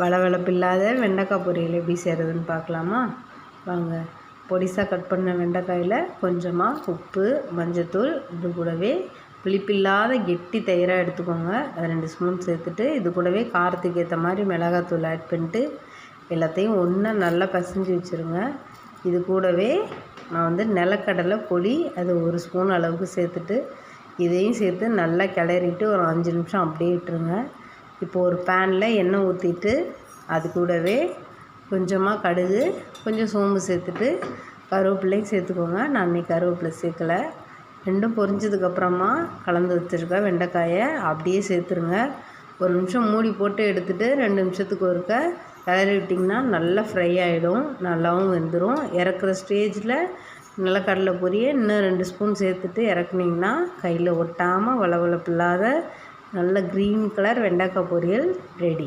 வளவளப்பு இல்லாத வெண்டைக்காய் பொரியல் எப்படி செய்கிறதுன்னு பார்க்கலாமா? வாங்க. பொடிசாக கட் பண்ண வெண்டைக்காயில் கொஞ்சமாக உப்பு, மஞ்சத்தூள், இது கூடவே புளிப்பில்லாத கெட்டி தயிராக எடுத்துக்கோங்க. அது 2 ஸ்பூன் சேர்த்துட்டு, இது கூடவே காரத்துக்கு ஏற்ற மாதிரி மிளகாத்தூள் ஆட் பண்ணிட்டு எல்லாத்தையும் ஒன்றா நல்லா பிசைஞ்சு வச்சுருங்க. இது கூடவே நான் நிலக்கடலை பொடி அது 1 ஸ்பூன் அளவுக்கு சேர்த்துட்டு, இதையும் சேர்த்து நல்லா கிளறிட்டு ஒரு 5 நிமிஷம் அப்படியே விட்டுருங்க. இப்போது ஒரு பேனில் எண்ணெய் ஊற்றிட்டு, அது கூடவே கொஞ்சமாக கடுகு, கொஞ்சம் சோம்பு சேர்த்துட்டு கருவேப்பிலையும் சேர்த்துக்கோங்க. நான் இன்றைக்கி கருவேப்பிலை சேர்க்கலை. ரெண்டும் பொரிஞ்சதுக்கப்புறமா கலந்து வச்சுருக்க வெண்டைக்காயை அப்படியே சேர்த்துருங்க. ஒரு நிமிஷம் மூடி போட்டு எடுத்துகிட்டு 2 நிமிஷத்துக்கு ஒருக்க கிளறி விட்டிங்கன்னா நல்லா ஃப்ரை ஆகிடும், நல்லாவும் வெந்துடும். இறக்குற ஸ்டேஜில் நிலக்கடலை பொரியை இன்னும் 2 ஸ்பூன் சேர்த்துட்டு இறக்குனிங்கன்னா கையில் ஒட்டாமல் வளவளப்பு இல்லாத நல்ல க்ரீன் கலர் வெண்டைக்காய் பொரியல் ரெடி.